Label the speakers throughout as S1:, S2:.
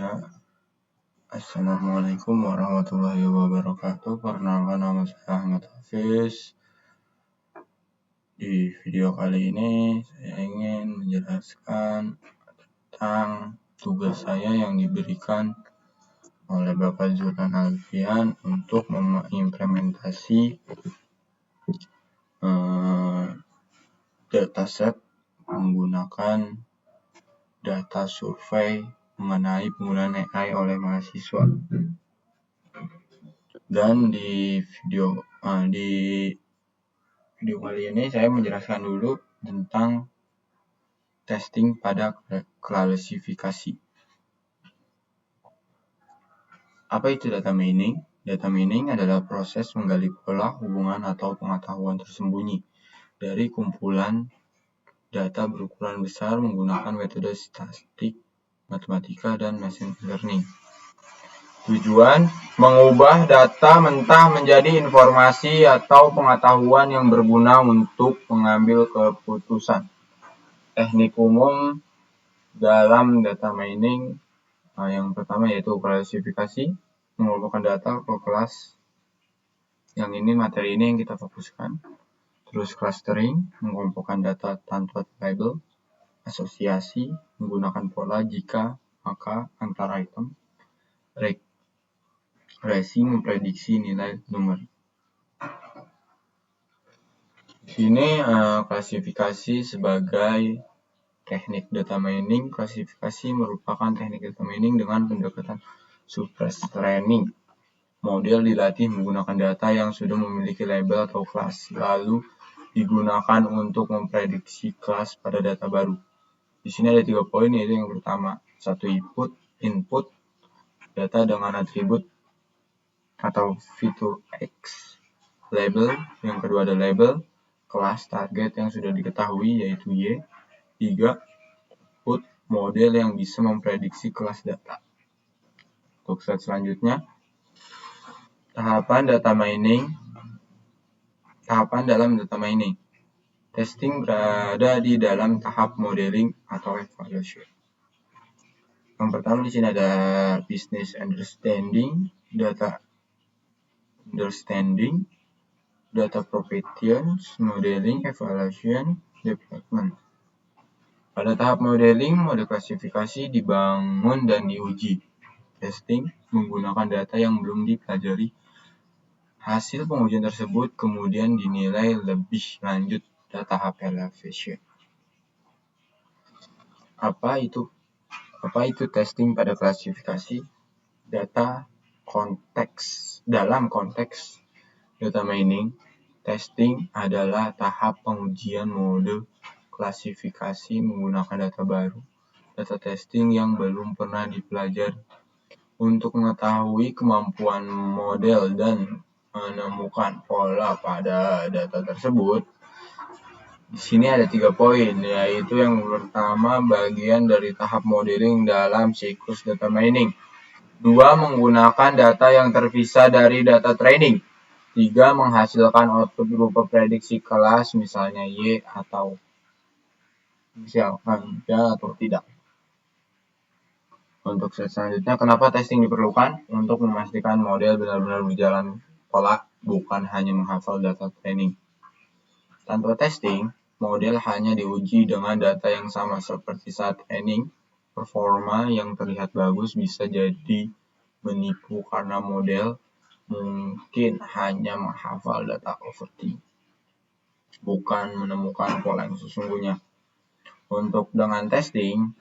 S1: Ya, Assalamualaikum warahmatullahi wabarakatuh. Perkenalkan, nama saya Ahmad Hafiz. Di video kali ini saya ingin menjelaskan tentang tugas saya yang diberikan oleh Bapak Zulhan Alfian untuk mengimplementasi dataset menggunakan data survei mengenai penggunaan AI oleh mahasiswa. Dan di video kali ini saya menjelaskan dulu tentang testing pada klasifikasi. Apa itu data mining? Data mining adalah proses menggali pola, hubungan, atau pengetahuan tersembunyi dari kumpulan data berukuran besar menggunakan metode statistik, matematika, dan machine learning. Tujuan: mengubah data mentah menjadi informasi atau pengetahuan yang berguna untuk mengambil keputusan. Teknik umum dalam data mining yang pertama yaitu klasifikasi, mengelompokkan data ke kelas. Yang ini materi ini yang kita fokuskan. Terus clustering, mengelompokkan data tanpa label. Asosiasi, menggunakan pola jika, maka, antara item. Regresi, memprediksi nilai numerik. Di sini klasifikasi sebagai teknik data mining. Klasifikasi merupakan teknik data mining dengan pendekatan suppressed training. Model dilatih menggunakan data yang sudah memiliki label atau kelas, lalu digunakan untuk memprediksi kelas pada data baru. Di sini ada 3 poin, yaitu yang pertama, 1 input data dengan atribut atau fitur X, label, yang kedua ada label, kelas target yang sudah diketahui yaitu Y, 3 output model yang bisa memprediksi kelas data. Untuk slide selanjutnya, tahapan dalam data mining. Testing berada di dalam tahap modeling atau evaluation. Yang pertama di sini ada business understanding, data properties, modeling, evaluation, development. Pada tahap modeling, model klasifikasi dibangun dan diuji. Testing menggunakan data yang belum dipelajari. Hasil pengujian tersebut kemudian dinilai lebih lanjut pada tahap evaluation. Apa itu testing pada klasifikasi? Dalam konteks data mining, testing adalah tahap pengujian mode klasifikasi menggunakan data baru. Data testing yang belum pernah dipelajari untuk mengetahui kemampuan model dan menemukan pola pada data tersebut. Di sini ada 3 poin, yaitu yang pertama bagian dari tahap modeling dalam siklus data mining. 2. Menggunakan data yang terpisah dari data training. 3. Menghasilkan output berupa prediksi kelas, misalnya Y atau misalkan ya atau tidak. Untuk selanjutnya, kenapa testing diperlukan? Untuk memastikan model benar-benar berjalan pola, bukan hanya menghafal data training. Tanpa testing, model hanya diuji dengan data yang sama seperti saat training. Performa yang terlihat bagus bisa jadi menipu karena model mungkin hanya menghafal data overthinking, bukan menemukan pola yang sesungguhnya. Untuk dengan testing,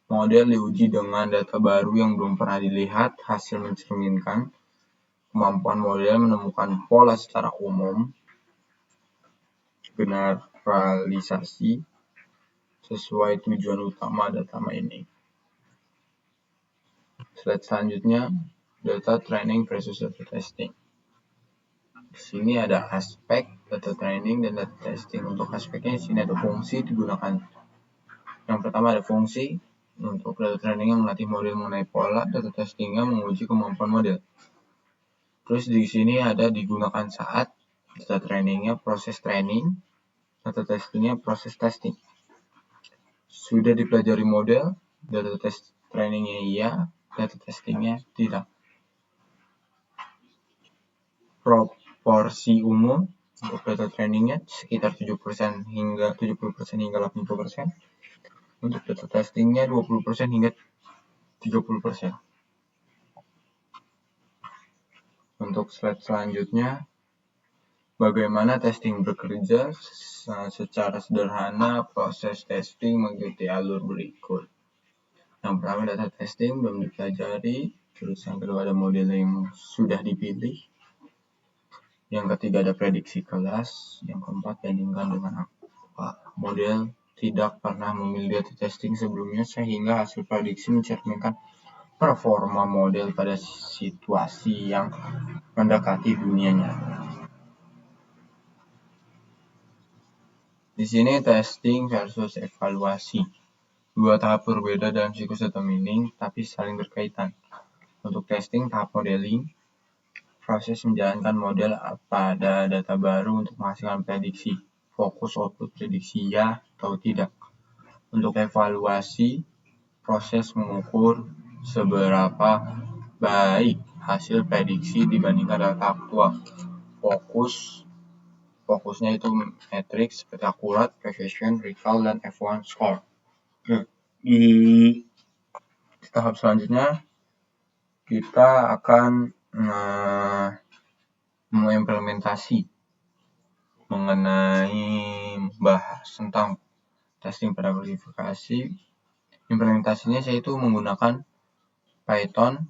S1: model diuji dengan data baru yang belum pernah dilihat. Hasil mencerminkan kemampuan model menemukan pola secara umum, generalisasi, sesuai tujuan utama data mining. Slide selanjutnya, data training versus data testing. Di sini ada aspek data training dan data testing. Untuk aspeknya di sini ada fungsi digunakan. Yang pertama ada fungsi. Untuk data training yang melatih model mengenai pola, data testingnya menguji kemampuan model. Terus di sini ada digunakan saat data trainingnya proses training, data testingnya proses testing. Sudah dipelajari model, data test trainingnya iya, data testingnya tidak. Proporsi umum untuk data trainingnya sekitar 70% hingga 80%. Untuk data testingnya 20% hingga 30%. Untuk slide selanjutnya, bagaimana testing bekerja? Secara sederhana, proses testing mengikuti alur berikut. Yang pertama, data testing belum dipelajari. Terus yang kedua, ada model yang sudah dipilih. Yang ketiga, ada prediksi kelas. Yang keempat, bandingkan dengan apa. Model tidak pernah memilih data testing sebelumnya sehingga hasil prediksi mencerminkan performa model pada situasi yang mendekati dunia nyata. Di sini testing versus evaluasi. Dua tahap berbeda dalam siklus data mining, tapi saling berkaitan. Untuk testing, tahap modeling, proses menjalankan model pada data baru untuk menghasilkan prediksi. Fokus output prediksi ya atau tidak. Untuk evaluasi, proses mengukur seberapa baik hasil prediksi dibandingkan data aktual. Fokusnya itu metrik seperti akurat, precision, recall, dan F1 score. Di tahap selanjutnya kita akan mengimplementasi mengenai bahas tentang testing pada verifikasi. Implementasinya yaitu menggunakan Python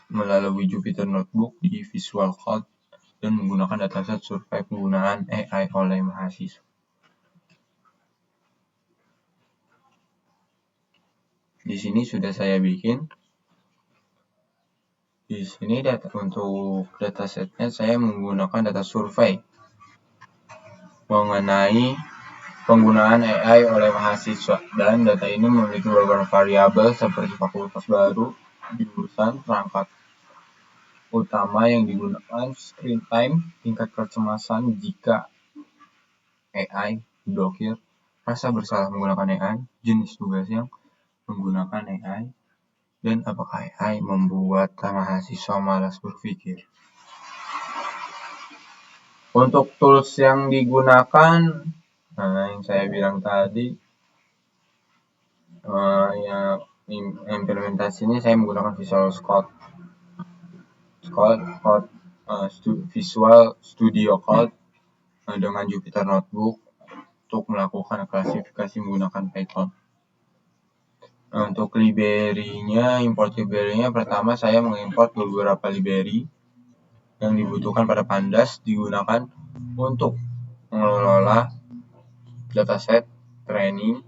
S1: melalui Jupyter Notebook di Visual Code dan menggunakan dataset survei penggunaan AI oleh mahasiswa. Di sini sudah saya bikin. Di sini untuk datasetnya saya menggunakan data survei mengenai penggunaan AI oleh mahasiswa, dan data ini memiliki beberapa variabel seperti fakultas baru, jurusan, perangkat utama yang digunakan, screen time, tingkat kecemasan jika AI diblokir, rasa bersalah menggunakan AI, jenis tugas yang menggunakan AI, dan apakah AI membuat mahasiswa malas berpikir. Untuk tools yang digunakan, yang saya bilang tadi, implementasinya saya menggunakan Visual Studio Code dengan Jupyter Notebook untuk melakukan klasifikasi menggunakan Python. Untuk import library-nya, pertama saya mengimport beberapa library yang dibutuhkan pada Pandas digunakan untuk mengelola dataset, training,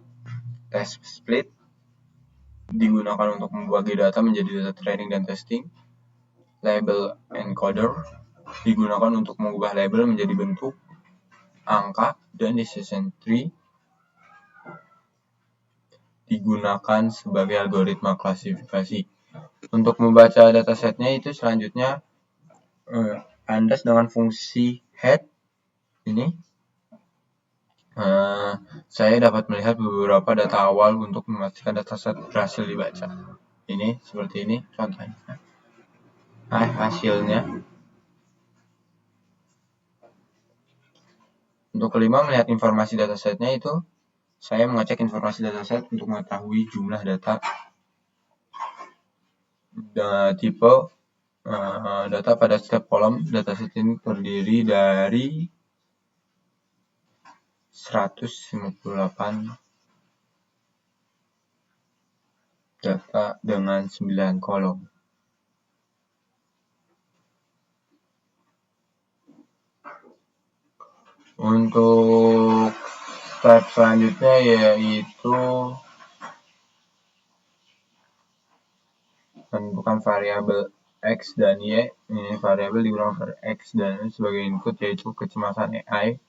S1: test split, digunakan untuk membagi data menjadi data training dan testing, label encoder, digunakan untuk mengubah label menjadi bentuk, angka, dan decision tree, digunakan sebagai algoritma klasifikasi. Untuk membaca datasetnya itu selanjutnya Pandas dengan fungsi head ini saya dapat melihat beberapa data awal untuk memastikan dataset berhasil dibaca. Ini seperti ini contohnya. Hasilnya. Untuk kelima, melihat informasi datasetnya itu saya mengecek informasi dataset untuk mengetahui jumlah data tipe data pada setiap kolom. Dataset ini terdiri dari 158 data dengan 9 kolom. Untuk step selanjutnya yaitu menentukan variabel X dan Y. Ini variabel digunakan X dan Y sebagai input, yaitu kecemasan AI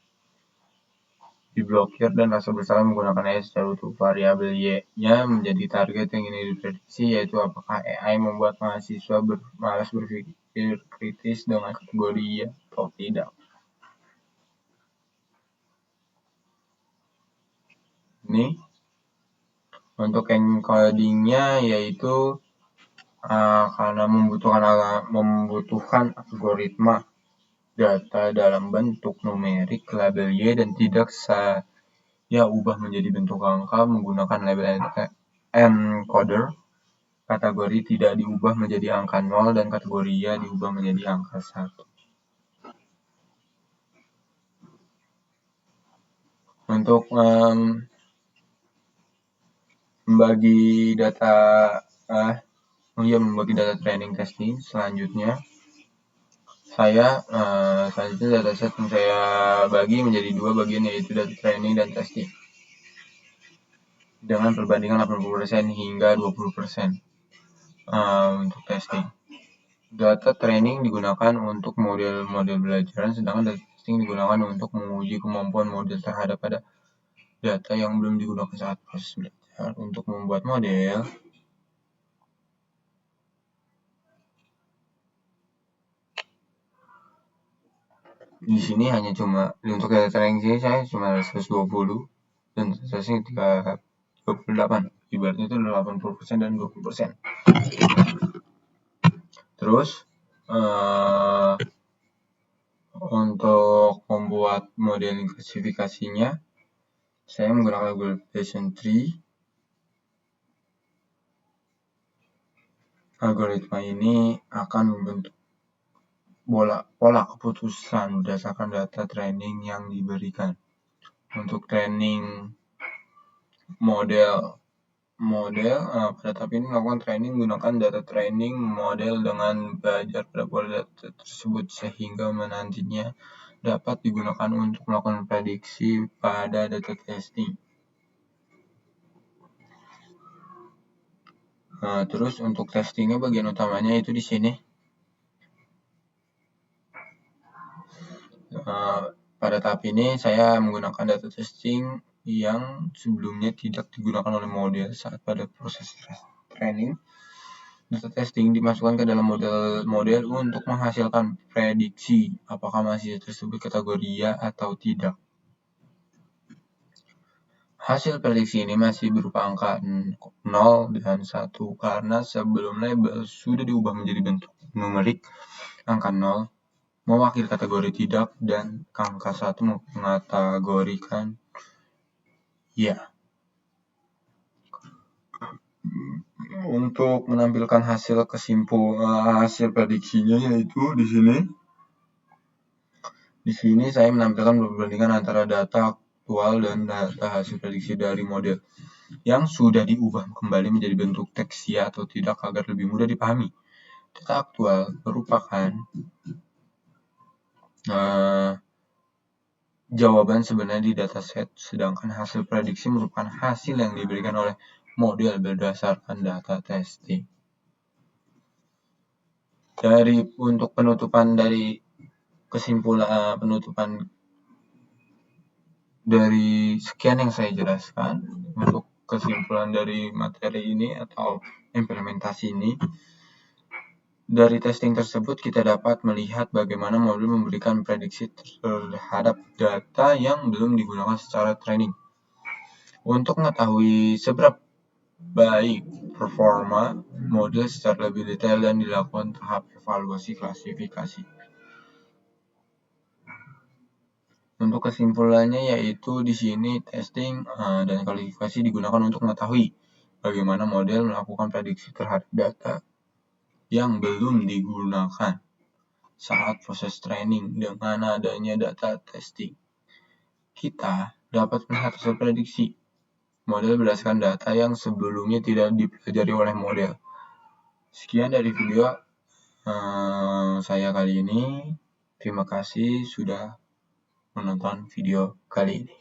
S1: diblokir dan rasa bersalah menggunakan AI secara utuh. Variabel Y-nya menjadi target yang ingin diprediksi, yaitu apakah AI membuat mahasiswa malas berpikir kritis dengan kategori ya atau tidak. Ini untuk encodingnya yaitu karena membutuhkan algoritma data dalam bentuk numerik label Y dan tidak saya ubah menjadi bentuk angka menggunakan label encoder. Kategori tidak diubah menjadi angka 0 dan kategori Y diubah menjadi angka 1. Untuk membagi data training testing selanjutnya, selanjutnya dataset yang saya bagi menjadi 2 bagian, yaitu data training dan testing dengan perbandingan 80% hingga 20% untuk testing. Data training digunakan untuk model-model belajaran, sedangkan data testing digunakan untuk menguji kemampuan model terhadap data yang belum digunakan saat proses belajar. Untuk membuat model, di sini hanya untuk data training sini saya cuma 120 dan testing 28. Ibaratnya itu 80% dan 20%. Terus untuk membuat modeling klasifikasinya, saya menggunakan aggregation tree. Algoritma ini akan membentuk pola keputusan berdasarkan data training yang diberikan. Untuk training model pada tahap ini melakukan training menggunakan data training model dengan belajar pada pola data tersebut, sehingga nantinya dapat digunakan untuk melakukan prediksi pada data testing. Terus untuk testingnya, bagian utamanya itu di sini. Pada tahap ini saya menggunakan data testing yang sebelumnya tidak digunakan oleh model saat pada proses training. Data testing dimasukkan ke dalam model untuk menghasilkan prediksi apakah mahasiswa tersebut kategori ya atau tidak. Hasil prediksi ini masih berupa angka 0 dan 1 karena sebelum label sudah diubah menjadi bentuk numerik. Angka 0 mewakili kategori tidak dan angka 1 mengkategorikan ya. Untuk menampilkan hasil prediksinya, yaitu di sini. Di sini saya menampilkan perbandingan antara data aktual dan data hasil prediksi dari model yang sudah diubah kembali menjadi bentuk teks ya atau tidak agar lebih mudah dipahami. Data aktual merupakan jawaban sebenarnya di dataset, sedangkan hasil prediksi merupakan hasil yang diberikan oleh model berdasarkan data testing. Untuk penutupan dari dari sekian yang saya jelaskan, untuk kesimpulan dari materi ini atau implementasi ini, dari testing tersebut kita dapat melihat bagaimana model memberikan prediksi terhadap data yang belum digunakan secara training. Untuk mengetahui seberapa baik performa model secara lebih detail dan dilakukan tahap evaluasi klasifikasi. Untuk kesimpulannya, yaitu di sini testing dan kualifikasi digunakan untuk mengetahui bagaimana model melakukan prediksi terhadap data yang belum digunakan saat proses training. Dengan adanya data testing, kita dapat melihat hasil prediksi model berdasarkan data yang sebelumnya tidak dipelajari oleh model. Sekian dari video saya kali ini. Terima kasih sudah menonton video kali ini.